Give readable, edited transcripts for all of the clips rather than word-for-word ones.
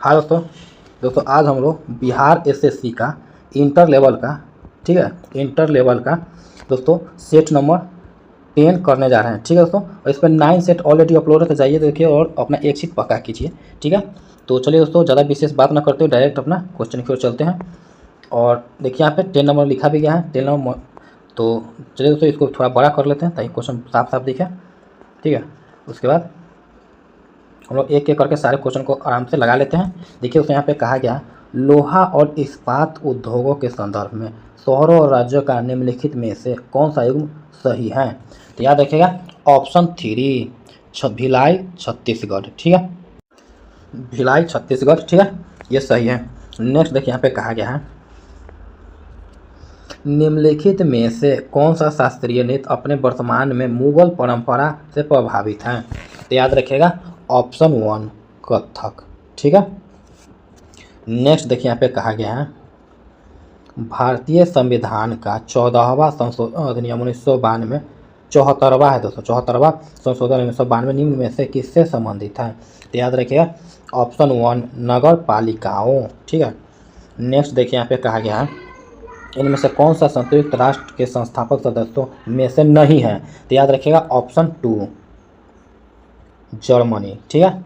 हाँ दोस्तों, आज हम लोग बिहार एसएससी का इंटर लेवल का, ठीक है, इंटर लेवल का दोस्तों सेट नंबर 10 करने जा रहे हैं। ठीक है दोस्तों, और इस पर 9 सेट ऑलरेडी अपलोड है, तो जाइए देखिए और अपना एक सीट पक्का कीजिए। ठीक है, तो चलिए दोस्तों, ज़्यादा विशेष बात ना करते हुए डायरेक्ट अपना क्वेश्चन की ओर चलते हैं। और देखिए यहाँ पे 10 नंबर लिखा भी गया है, 10 नंबर। तो चलिए दोस्तों, इसको थोड़ा बड़ा कर लेते हैं ताकि क्वेश्चन साफ साफ दिखे। ठीक है, उसके बाद हम लोग एक एक करके सारे क्वेश्चन को आराम से लगा लेते हैं। देखिए उसमें यहाँ पे कहा गया, लोहा और इस्पात उद्योगों के संदर्भ में शहरों और राज्यों का निम्नलिखित में से कौन सा युग्म सही है। तो याद रखिएगा ऑप्शन 3 भिलाई छत्तीसगढ़। ठीक है, भिलाई छत्तीसगढ़, ठीक है, ये सही है। नेक्स्ट देखिए यहाँ पे कहा गया है, निम्नलिखित में से कौन सा शास्त्रीय नृत्य अपने वर्तमान में मुगल परंपरा से प्रभावित है। तो याद रखिएगा ऑप्शन 1 कथक। ठीक है, नेक्स्ट देखिए यहाँ पे कहा गया है, भारतीय संविधान का 14वां संशोधन अधिनियम 1992, 74वां है दोस्तों, 74वां संशोधन 1992 निम्न में से किससे संबंधित है। तो याद रखिएगा ऑप्शन 1 नगर पालिकाओं। ठीक है, नेक्स्ट देखिए यहाँ पे कहा गया है, इनमें से कौन सा संयुक्त राष्ट्र के संस्थापक सदस्यों में से नहीं है। तो याद रखिएगा ऑप्शन 2 जर्मनी। ठीक है,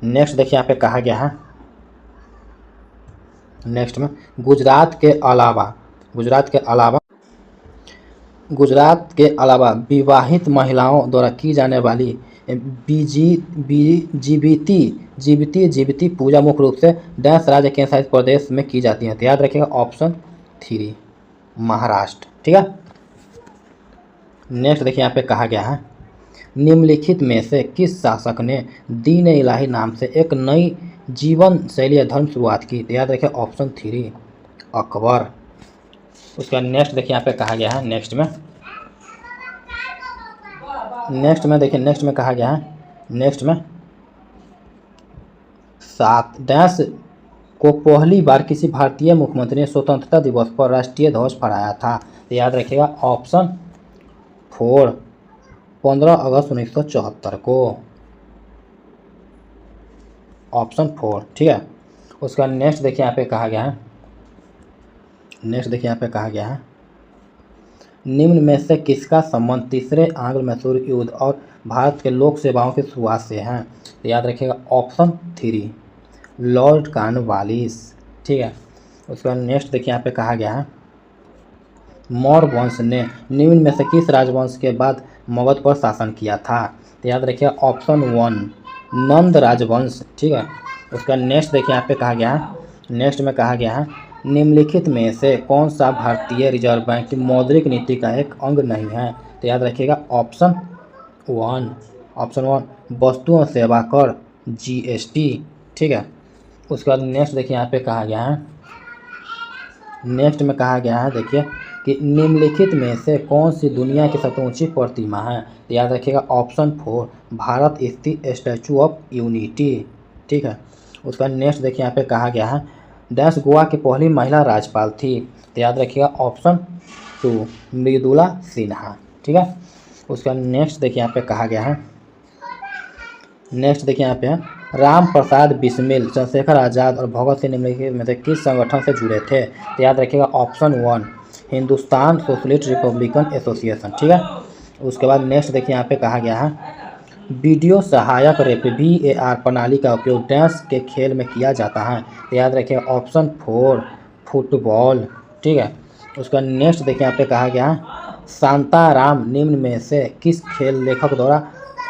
नेक्स्ट देखिए यहाँ पे कहा गया है, नेक्स्ट में गुजरात के अलावा विवाहित महिलाओं द्वारा की जाने वाली जीविती पूजा मुख्य रूप से डैश राज्य केंद्र शासित प्रदेश में की जाती है। तो याद रखिएगा ऑप्शन 3 महाराष्ट्र। ठीक है, नेक्स्ट देखिए यहाँ पे कहा गया है, निम्नलिखित में से किस शासक ने दीन इलाही नाम से एक नई जीवन शैली या धर्म शुरुआत की। तो याद रखिए ऑप्शन 3 अकबर। उसका नेक्स्ट देखिए यहाँ पे कहा गया है, नेक्स्ट में कहा गया है, नेक्स्ट में 7 डैश को पहली बार किसी भारतीय मुख्यमंत्री ने स्वतंत्रता दिवस पर राष्ट्रीय ध्वज फहराया था। तो याद रखिएगा ऑप्शन 4 15 अगस्त 1974 को, ऑप्शन 4। ठीक है, उसका नेक्स्ट देखिए यहाँ पे कहा गया है, निम्न में से किसका संबंध तीसरे आंग्ल मैसूर युद्ध और भारत के लोक सेवाओं की शुरुआत से है। तो याद रखिएगा ऑप्शन 3 लॉर्ड कॉर्नवालिस। ठीक है, उसका नेक्स्ट देखिए यहाँ पे कहा गया है, मौर्य वंश ने निम्न में से किस राजवंश के बाद मगध पर शासन किया था। तो याद रखिएगा ऑप्शन 1 नंद राजवंश। ठीक है, उसका नेक्स्ट देखिए यहाँ पे कहा गया है, नेक्स्ट में कहा गया है, निम्नलिखित में से कौन सा भारतीय रिजर्व बैंक की मौद्रिक नीति का एक अंग नहीं है। तो याद रखिएगा ऑप्शन 1 वस्तु और सेवा कर GST। ठीक है, उसके बाद नेक्स्ट देखिए यहाँ पे कहा गया है, नेक्स्ट में कहा गया है देखिए कि निम्नलिखित में से कौन सी दुनिया की सबसे ऊंची प्रतिमा है। तो याद रखिएगा ऑप्शन 4 भारत स्थित स्टैचू ऑफ यूनिटी। ठीक है, उसका नेक्स्ट देखिए यहाँ पे कहा गया है, डैश गोवा की पहली महिला राज्यपाल थी। तो याद रखिएगा ऑप्शन 2 मृदुला सिन्हा। ठीक है, उसका नेक्स्ट देखिए यहाँ पे कहा गया है, नेक्स्ट देखिए यहाँ पे है, राम प्रसाद बिस्मिल चंद्रशेखर आज़ाद और भगत सिंह निम्नलिखित में से किस संगठन से जुड़े थे। तो याद रखिएगा option 1 Hindustan socialist Republican association. ठीक है, उसके बाद नेक्स्ट देखिए यहाँ पे कहा गया है, वीडियो सहायक रेफरी VAR प्रणाली का उपयोग डैश के खेल में किया जाता है। तो याद रखिएगा ऑप्शन 4 फुटबॉल। ठीक है, उसका नेक्स्ट देखिए यहाँ पे कहा गया है, शांताराम निम्न में से किस खेल लेखक द्वारा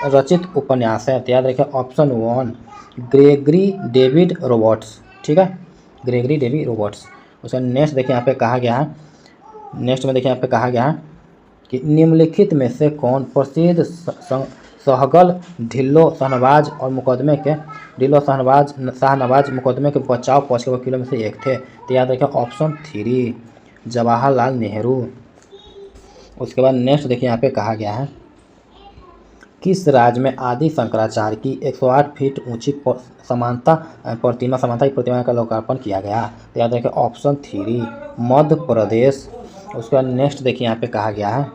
रचित उपन्यास है। तो याद रखिए ऑप्शन 1 ग्रेगरी डेविड रॉबर्ट्स। ठीक है, ग्रेगरी डेविड रॉबर्ट्स। उसका नेक्स्ट देखिए यहाँ पे कहा गया है, नेक्स्ट में देखिए यहाँ पे कहा गया है कि निम्नलिखित में से कौन प्रसिद्ध सहगल ढिल्लो शाहनवाज मुकदमे के बचाव पक्ष के वकीलों में से एक थे। तो याद रखिए ऑप्शन 3 जवाहरलाल नेहरू। उसके बाद नेक्स्ट देखिए यहाँ पे कहा गया है, किस राज्य में आदि शंकराचार्य की 108 फीट ऊंची समानता की प्रतिमा का लोकार्पण किया गया। तो याद रखिए ऑप्शन 3 मध्य प्रदेश। उसके बाद नेक्स्ट देखिए यहाँ पे कहा गया है,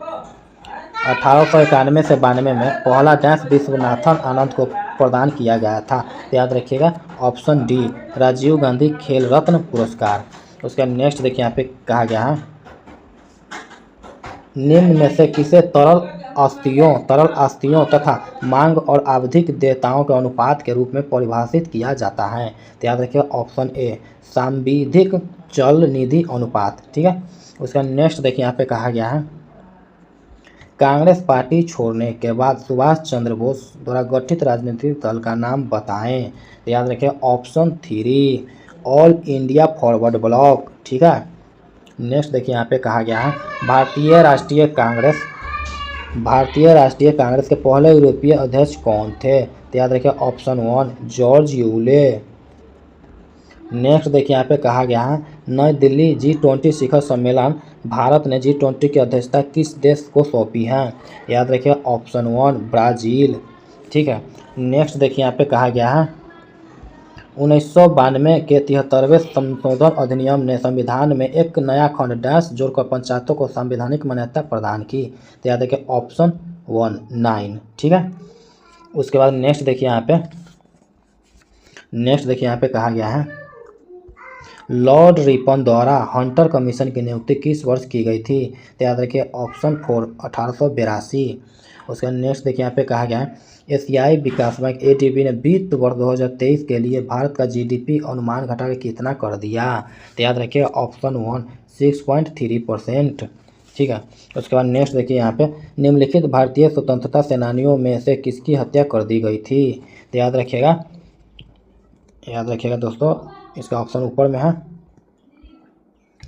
1891 से 92 में पहला डैश विश्वनाथन आनंद को प्रदान किया गया था? तो याद रखिएगा ऑप्शन डी राजीव गांधी खेल रत्न पुरस्कार। उसका नेक्स्ट देखिए यहाँ पे कहा गया है निम्न में से किसे तरल अस्थियों तथा मांग और आवधिक देयताओं के अनुपात के रूप में परिभाषित किया जाता है? तो याद रखिए ऑप्शन ए सांविधिक चल निधि अनुपात। ठीक है। उसका नेक्स्ट देखिए यहाँ पे कहा गया है कांग्रेस पार्टी छोड़ने के बाद सुभाष चंद्र बोस द्वारा गठित राजनीतिक दल का नाम बताएं? तो याद रखिए option 3 all India forward block. ठीक है। नेक्स्ट देखिए यहाँ पे कहा गया है भारतीय राष्ट्रीय कांग्रेस के पहले यूरोपीय अध्यक्ष कौन थे? तो याद रखिए ऑप्शन 1 जॉर्ज यूले। नेक्स्ट देखिए यहाँ पे कहा गया है नई दिल्ली G20 शिखर सम्मेलन भारत ने G20 की अध्यक्षता किस देश को सौंपी है? याद रखिए ऑप्शन 1 ब्राज़ील। ठीक है। नेक्स्ट देखिए यहाँ पे कहा गया है 1992 के 73वें संशोधन अधिनियम ने संविधान में एक नया खंड डैश जोड़कर पंचायतों को संवैधानिक मान्यता प्रदान की। तो याद रखिए ऑप्शन 1 9। ठीक है। उसके बाद नेक्स्ट देखिए यहाँ पे कहा गया है लॉर्ड रिपन द्वारा हंटर कमीशन की नियुक्ति किस वर्ष की गई थी? तो याद रखिए ऑप्शन 4 1882। उसका नेक्स्ट देखिए यहाँ पे कहा गया है एशियाई विकास बैंक ADB ने वित्त वर्ष 2023 के लिए भारत का GDP अनुमान घटाकर कितना कर दिया? तो याद रखिए ऑप्शन 1 6.3%। ठीक है। उसके बाद नेक्स्ट देखिए यहाँ पे निम्नलिखित भारतीय स्वतंत्रता सेनानियों में से किसकी हत्या कर दी गई थी? तो याद रखिएगा दोस्तों इसका ऑप्शन ऊपर में है।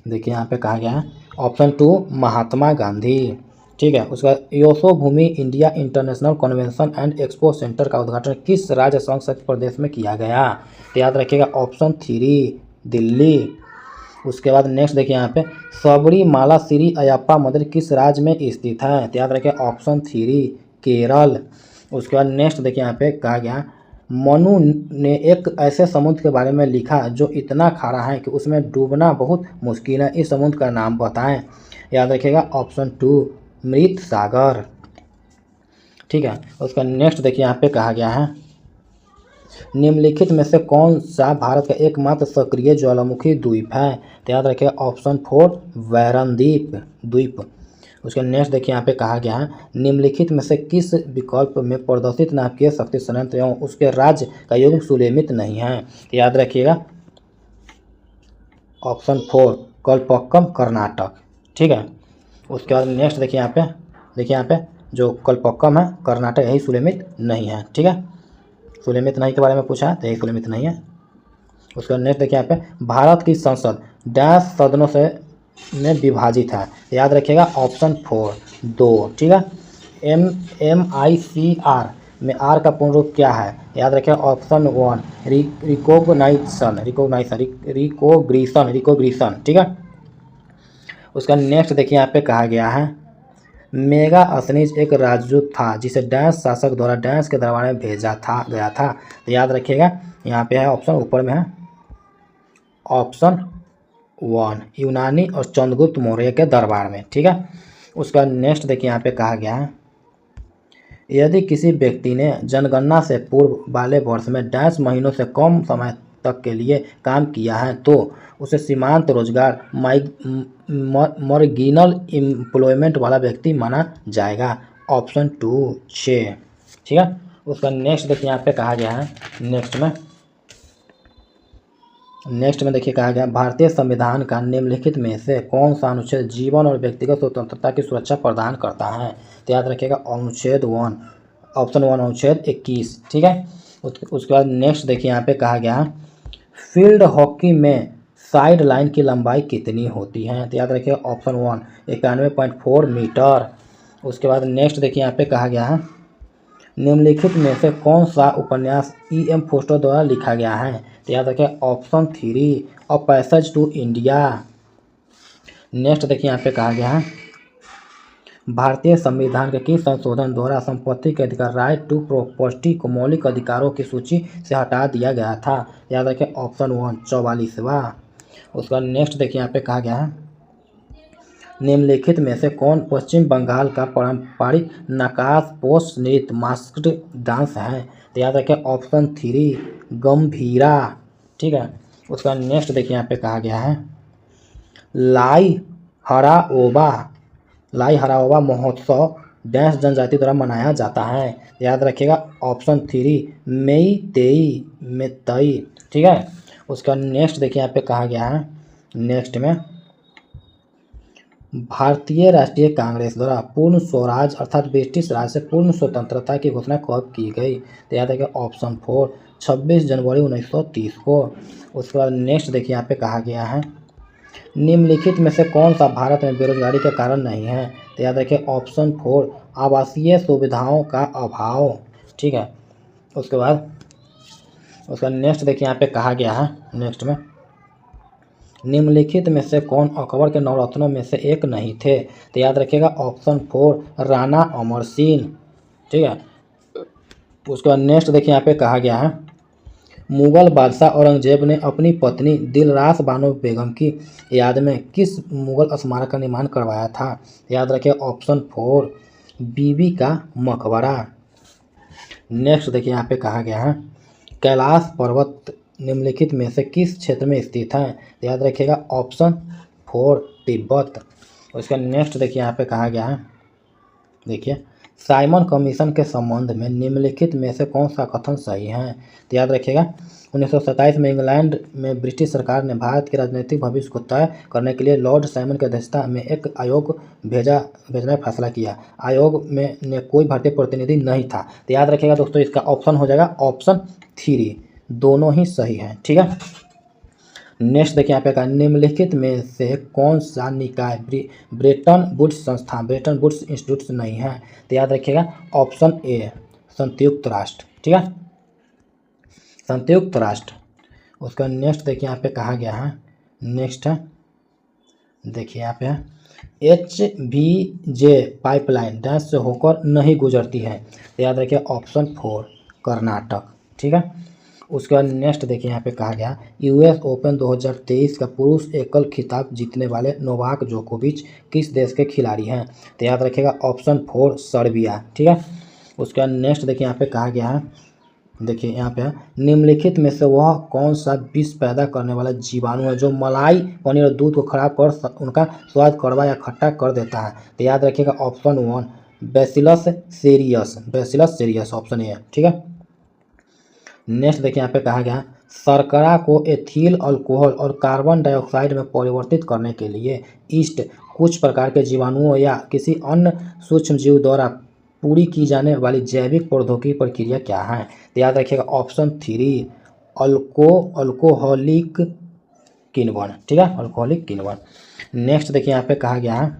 देखिए यहाँ पे कहा गया है ऑप्शन 2 महात्मा गांधी। ठीक है। उसका Yashobhoomi India International Convention and Expo Centre का उद्घाटन किस राज्य संघ प्रदेश में किया गया? तो याद रखिएगा ऑप्शन 3 दिल्ली। उसके बाद नेक्स्ट देखिए यहाँ पे सबरीमाला श्री अयप्पा मंदिर किस राज्य में स्थित है? तो याद रखिए ऑप्शन 3 केरल। उसके बाद नेक्स्ट देखिए यहाँ पे कहा गया मनु ने एक ऐसे समुद्र के बारे में लिखा जो इतना खारा है कि उसमें डूबना बहुत मुश्किल है, इस समुद्र का नाम बताएं? याद रखिएगा ऑप्शन 2 मृत सागर। ठीक है। उसका नेक्स्ट देखिए यहाँ पे कहा गया है निम्नलिखित में से कौन सा भारत का एकमात्र सक्रिय ज्वालामुखी द्वीप है? तो याद रखिएगा ऑप्शन 4 वैरनद्वीप द्वीप। उसके नेक्स्ट देखिए यहाँ पे कहा गया है निम्नलिखित में से किस विकल्प में प्रदर्शित नाभिकीय शक्ति संयंत्र एवं उसके राज्य का युग्म सुलेमित नहीं है? तो याद रखिएगा ऑप्शन 4 कलपक्कम कर्नाटक। ठीक है। उसके बाद नेक्स्ट देखिए यहाँ पे जो कलपक्कम है कर्नाटक यही सुलेमित नहीं है। ठीक है। सुलेमित नहीं के बारे में पूछा तो यही सुलेमित नहीं है। उसके बाद नेक्स्ट देखिए यहाँ पे भारत की संसद डैश सदनों से में विभाजित है? याद रखिएगा ऑप्शन 4 2। ठीक है। MICR में R का पूर्ण रूप क्या है? याद रखिए ऑप्शन 1 रिकोग्निशन। ठीक है। उसका नेक्स्ट देखिए यहाँ पे कहा गया है मेगा असनीज एक राजदूत था जिसे डैश शासक द्वारा डैश के दरबार में भेजा गया था? तो याद रखिएगा यहाँ पे है ऑप्शन ऊपर में है ऑप्शन 1 यूनानी और चंद्रगुप्त मौर्य के दरबार में। ठीक है। उसका नेक्स्ट देखिए यहाँ पे कहा गया है यदि किसी व्यक्ति ने जनगणना से पूर्व वाले वर्ष में डैश महीनों से कम समय तक के लिए काम किया है तो उसे सीमांत रोजगार मार्जिनल एम्प्लॉयमेंट वाला व्यक्ति माना जाएगा? ऑप्शन 2 6। ठीक है। उसका नेक्स्ट देखिए यहाँ पे कहा गया है नेक्स्ट में देखिए कहा गया भारतीय संविधान का निम्नलिखित में से कौन सा अनुच्छेद जीवन और व्यक्तिगत स्वतंत्रता की सुरक्षा प्रदान करता है? तो याद रखिएगा अनुच्छेद 1 ऑप्शन 1 अनुच्छेद 21। ठीक है। उसके बाद नेक्स्ट देखिए यहाँ पे कहा गया फील्ड हॉकी में साइड लाइन की लंबाई कितनी होती है? तो याद रखिए ऑप्शन 1 91.4 मीटर। उसके बाद नेक्स्ट देखिए यहाँ पे कहा गया है निम्नलिखित में से कौन सा उपन्यास EM फोस्टर द्वारा लिखा गया है? तो याद रखिए option 3 a passage to India. Next देखिए यहाँ पे कहा गया है भारतीय संविधान के किस संशोधन द्वारा संपत्ति के अधिकार राइट टू प्रॉपर्टी को मौलिक अधिकारों की सूची से हटा दिया गया था? याद रखिए ऑप्शन 1 44वां। उसका नेक्स्ट देखिए यहाँ पे कहा गया है निम्नलिखित में से कौन पश्चिम बंगाल का पारंपरिक नकाश पोष नृत्य मास्क्ड डांस है? तो याद रखिए ऑप्शन 3 गंभीरा। ठीक है, उसका नेक्स्ट देखिए यहाँ पे कहा गया है लाई हराओबा। लाई हराओबा महोत्सव डैश जनजाति द्वारा मनाया जाता है। याद रखिएगा ऑप्शन 3 मेईतेई मेतई। ठीक है, उसका नेक्स्ट देखिए यहाँ पे कहा गया है नेक्स्ट में भारतीय राष्ट्रीय कांग्रेस द्वारा पूर्ण स्वराज अर्थात ब्रिटिश राज से पूर्ण स्वतंत्रता की घोषणा कब की गई। तो याद रखिए ऑप्शन 4 26 जनवरी 1930 को। उसके बाद नेक्स्ट देखिए यहाँ पे कहा गया है निम्नलिखित में से कौन सा भारत में बेरोजगारी के कारण नहीं है। तो याद रखिए ऑप्शन 4 आवासीय सुविधाओं का अभाव। ठीक है, उसके बाद उसका नेक्स्ट देखिए यहाँ पे कहा गया है नेक्स्ट में निम्नलिखित में से कौन अकबर के नवरत्नों में से एक नहीं थे। तो याद रखिएगा ऑप्शन 4 राणा अमर सिंह। ठीक है, उसके बाद नेक्स्ट देखिए यहाँ पे कहा गया है मुगल बादशाह औरंगजेब ने अपनी पत्नी दिलरास बानो बेगम की याद में किस मुगल स्मारक का निर्माण करवाया था। याद रखिए ऑप्शन 4 बीबी का मकबरा। नेक्स्ट देखिए यहाँ पे कहा गया है कैलाश पर्वत निम्नलिखित में से किस क्षेत्र में स्थित है। याद रखिएगा ऑप्शन 4 तिब्बत। उसका नेक्स्ट देखिए यहाँ पे कहा गया है देखिए साइमन कमीशन के संबंध में निम्नलिखित में से कौन सा कथन सही है। तो याद रखिएगा 1927 में इंग्लैंड में ब्रिटिश सरकार ने भारत के राजनीतिक भविष्य को तय करने के लिए लॉर्ड साइमन की अध्यक्षता में एक आयोग भेजने का फैसला किया। आयोग में ने कोई भारतीय प्रतिनिधि नहीं था। तो याद रखिएगा दोस्तों इसका ऑप्शन हो जाएगा ऑप्शन 3, दोनों ही सही हैं। ठीक है, नेक्स्ट देखिए यहाँ पे कहा निम्नलिखित में से कौन सा निकाय ब्रेटन वुड्स संस्थान ब्रेटन वुड्स इंस्टीट्यूट नहीं है। तो याद रखिएगा ऑप्शन ए संयुक्त राष्ट्र। ठीक है, संयुक्त राष्ट्र। उसका नेक्स्ट देखिए यहाँ पे कहा गया है नेक्स्ट है देखिए यहाँ पे HVJ पाइपलाइन डैश से होकर नहीं गुजरती है। तो याद रखिए ऑप्शन 4 कर्नाटक। ठीक है, उसके बाद नेक्स्ट देखिए यहाँ पे कहा गया US ओपन 2023 का पुरुष एकल खिताब जीतने वाले नोवाक जोकोविच किस देश के खिलाड़ी हैं। तो याद रखिएगा ऑप्शन 4 सर्बिया। ठीक है, उसके बाद नेक्स्ट देखिए यहाँ पे कहा गया है देखिए यहाँ पे निम्नलिखित में से वह कौन सा विष पैदा करने वाला जीवाणु है जो मलाई पनीर और दूध को खराब कर उनका स्वाद कड़वा या खट्टा कर देता है। तो याद रखिएगा option 1 bacillus serious option A. ठीक है, नेक्स्ट देखिए यहाँ पे कहा गया शर्करा को एथिल अल्कोहल और कार्बन डाइऑक्साइड में परिवर्तित करने के लिए ईस्ट कुछ प्रकार के जीवाणुओं या किसी अन्य सूक्ष्म जीव द्वारा पूरी की जाने वाली जैविक प्रौद्योगिकी प्रक्रिया क्या है। तो याद रखिएगा ऑप्शन 3 अल्कोहलिक किण्वन। ठीक है, अल्कोहलिक किण्वन। नेक्स्ट देखिए यहाँ पे कहा गया है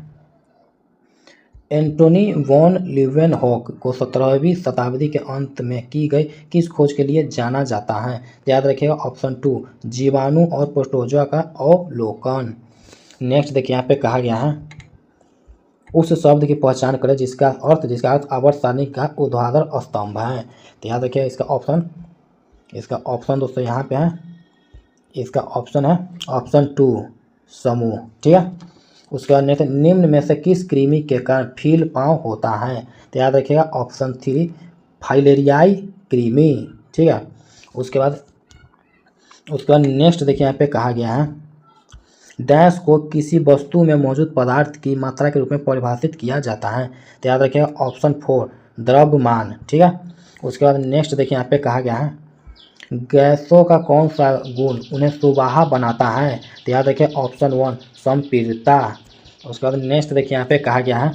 एंटोनी वॉन लीवेनहॉक को 17वीं शताब्दी के अंत में की गई किस खोज के लिए जाना जाता है। तो याद रखिएगा ऑप्शन 2 जीवाणु और प्रोटोजोआ का अवलोकन। नेक्स्ट देखिए यहाँ पे कहा गया है उस शब्द की पहचान करें जिसका अर्थ आवर्त सारणी का ऊर्ध्वाधर स्तंभ है। तो याद रखिए इसका ऑप्शन दोस्तों यहाँ पे है इसका ऑप्शन है ऑप्शन 2 समूह। ठीक है, उसके बाद नेक्स्ट निम्न में से किस कृमि के कारण फील पाँव होता है। तो याद रखिएगा ऑप्शन 3 फाइलेरियाई कृमि। ठीक है, उसके बाद नेक्स्ट देखिए यहाँ पे कहा गया है डैश को किसी वस्तु में मौजूद पदार्थ की मात्रा के रूप में परिभाषित किया जाता है। तो याद रखिएगा ऑप्शन 4 द्रव्यमान। ठीक है, उसके बाद नेक्स्ट देखिए यहाँ पे कहा गया है गैसों का कौन सा गुण उन्हें सुबाहा बनाता है। तो याद रखिए ऑप्शन 1 संपीड़ितता। उसके बाद नेक्स्ट देखिए यहाँ पे कहा गया है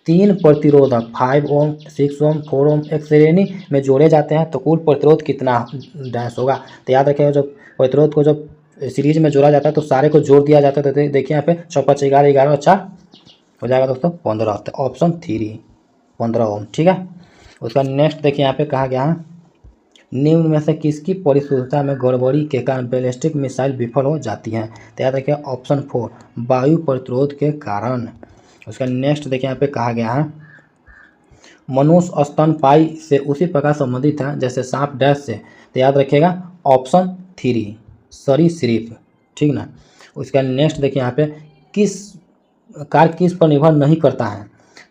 3 प्रतिरोधक 5 ओम 6 ओम 4 ओम एक श्रेणी में जोड़े जाते हैं तो कुल प्रतिरोध कितना डैश होगा। तो याद रखिएगा जब प्रतिरोध को जब सीरीज में जोड़ा जाता है तो सारे को जोड़ दिया जाता है। तो देखिए यहाँ पे 6 5 11 11 अच्छा हो जाएगा दोस्तों 15। तो ऑप्शन 3 15 ओम। ठीक है, उसका नेक्स्ट देखिए यहाँ पे कहा गया है निम्न में से किसकी परिशुद्धता में गड़बड़ी के कारण बैलिस्टिक मिसाइल विफल हो जाती हैं। तो याद रखिए ऑप्शन 4 वायु प्रतिरोध के कारण। उसका नेक्स्ट देखिए यहाँ पे कहा गया है मनुष्य स्तनपायी से उसी प्रकार संबंधित है जैसे सांप डैश से। तो याद रखिएगा ऑप्शन 3 सरीसृप। ठीक ना, उसका नेक्स्ट देखिए यहाँ पे किस पर निर्भर नहीं करता है।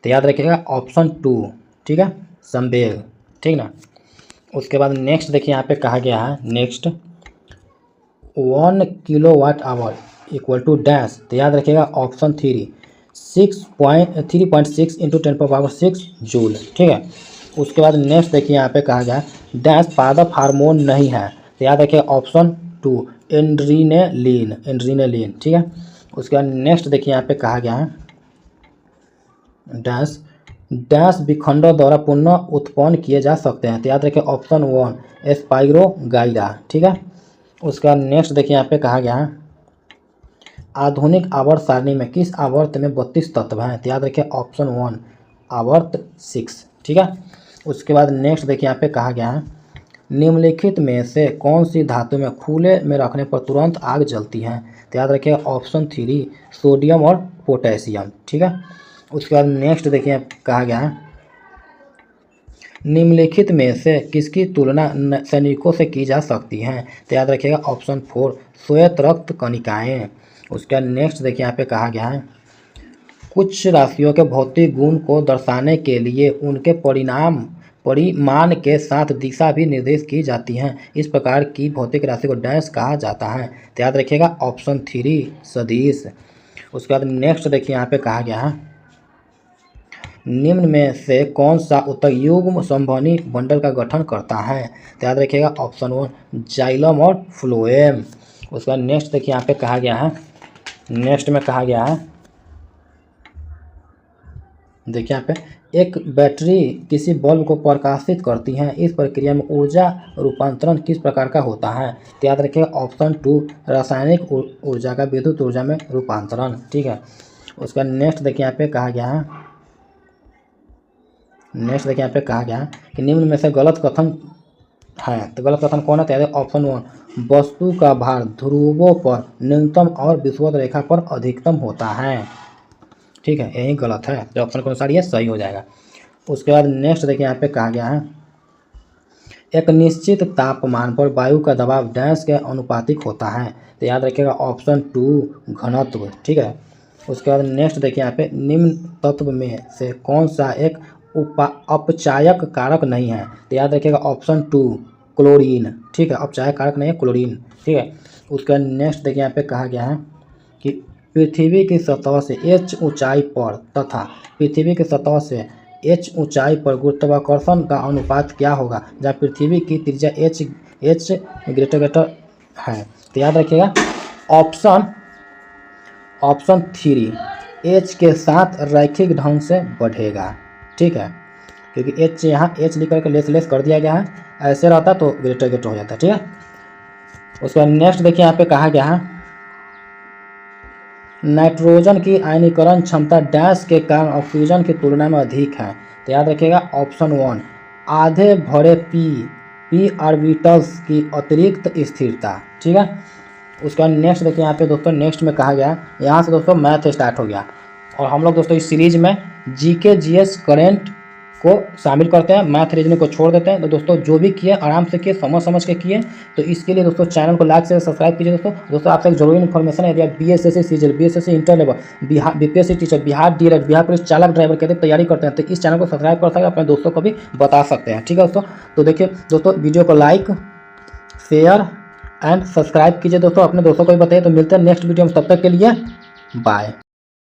तो याद रखिएगा ऑप्शन 2 ठीक है संवेग। ठीक ना। उसके बाद नेक्स्ट देखिए यहाँ पे कहा गया है next 1 kilowatt hour equal to dash. तो याद रखिएगा ऑप्शन 3.6 इंटू 10⁻6 जूल, ठीक है। उसके बाद नेक्स्ट देखिए यहाँ पे कहा गया डैश पादप हार्मोन नहीं है। तो याद रखिए ऑप्शन 2 एड्रीनलिन, ठीक है। उसके बाद नेक्स्ट देखिए यहाँ पे कहा गया है डैश डैश विखंडों द्वारा पुनः उत्पन्न किए जा सकते हैं। तो याद रखिए ऑप्शन 1 स्पाइरोगाइरा, ठीक है। उसके बाद नेक्स्ट देखिए यहाँ पे कहा गया है आधुनिक आवर्त सारणी में किस आवर्त में 32 तत्व हैं। तो याद रखिए ऑप्शन 1 आवर्त 6, ठीक है। उसके बाद नेक्स्ट देखिए यहाँ पे कहा गया है निम्नलिखित में से कौन सी धातु में खुले में रखने पर तुरंत आग जलती है। तो याद रखिए ऑप्शन 3 सोडियम और पोटेशियम, ठीक है। उसके बाद नेक्स्ट देखिए कहा गया है निम्नलिखित में से किसकी तुलना सैनिकों से की जा सकती है। तो याद रखिएगा ऑप्शन 4 श्वेत रक्त कणिकाएं। उसके बाद नेक्स्ट देखिए यहाँ पे कहा गया है कुछ राशियों के भौतिक गुण को दर्शाने के लिए उनके परिमाण के साथ दिशा भी निर्देशित की जाती हैं। इस प्रकार की भौतिक राशि को डैश कहा जाता है। तो याद रखिएगा ऑप्शन 3 सदिश। उसके बाद नेक्स्ट देखिए यहाँ पे कहा गया है निम्न में से कौन सा उत्तर युग्म संवहनी बंडल का गठन करता है। तो याद रखिएगा ऑप्शन 1 जाइलम और फ्लोएम। उसके बाद नेक्स्ट देखिए यहाँ पे कहा गया है नेक्स्ट में कहा गया है देखिए यहाँ पे एक बैटरी किसी बल्ब को प्रकाशित करती है। इस प्रक्रिया में ऊर्जा रूपांतरण किस प्रकार का होता है। तो याद रखिएगा ऑप्शन 2 रासायनिक ऊर्जा का विद्युत ऊर्जा में रूपांतरण, ठीक है। उसका नेक्स्ट देखिए यहाँ पे कहा गया है कि निम्न में से गलत कथन है। तो गलत कथन कौन है। तो ऑप्शन 1 वस्तु का भार ध्रुवों पर न्यूनतम और विषुवत रेखा पर अधिकतम होता है, ठीक है, यही गलत है। तो ऑप्शन के अनुसार ये सही हो जाएगा। उसके बाद नेक्स्ट देखिए यहाँ पे कहा गया है एक निश्चित तापमान पर वायु का दबाव डैश के अनुपातिक होता है। तो याद रखिएगा ऑप्शन 2 घनत्व, ठीक है। उसके बाद नेक्स्ट देखिए यहाँ पे निम्न तत्व में से कौन सा एक अपचायक कारक नहीं है। तो याद रखिएगा ऑप्शन 2 क्लोरीन, ठीक है, अपचायक कारक नहीं है क्लोरीन, ठीक है। उसका नेक्स्ट देखिए यहाँ पे कहा गया है कि पृथ्वी की सतह से h ऊंचाई पर तथा पृथ्वी की सतह से h ऊंचाई पर गुरुत्वाकर्षण का अनुपात क्या होगा जहाँ पृथ्वी की त्रिज्या h ग्रेटर है। तो याद रखिएगा ऑप्शन 3 h के साथ रैखिक ढंग से बढ़ेगा, ठीक है, क्योंकि h यहाँ h लिख करके लेस कर दिया गया है, ऐसे रहता तो ग्रेटर हो जाता, ठीक है। उसके बाद नेक्स्ट देखिए यहाँ पे कहा गया है नाइट्रोजन की आयनीकरण क्षमता डैश के कारण ऑक्सीजन की तुलना में अधिक है। तो याद रखिएगा ऑप्शन 1 आधे भरे पी ऑर्बिटल्स की अतिरिक्त स्थिरता, ठीक है। उसका नेक्स्ट देखिए यहाँ पे दोस्तों नेक्स्ट में कहा गया यहाँ से दोस्तों मैथ स्टार्ट हो गया और हम लोग दोस्तों इस सीरीज में जीके जीएस करेंट को शामिल करते हैं, मैथ रीजनिंग को छोड़ देते हैं। तो दोस्तों जो भी किए आराम से किए, समझ के किए। तो इसके लिए दोस्तों चैनल को लाइक से सब्सक्राइब कीजिए। दोस्तों आपसे एक जरूरी इन्फॉर्मेशन है, यदि आप BSSC CGL, BSSC inter level, Bihar BPSC teacher, Bihar DElEd, Bihar police चालक ड्राइवर के लिए तैयारी करते हैं तो इस चैनल को सब्सक्राइब कर सकते हैं, अपने दोस्तों को भी बता सकते हैं, ठीक है दोस्तों। तो देखिए दोस्तों वीडियो को लाइक शेयर एंड सब्सक्राइब कीजिए दोस्तों, अपने दोस्तों को भी बताइए। तो मिलते हैं नेक्स्ट वीडियो में, तब तक के लिए बाय।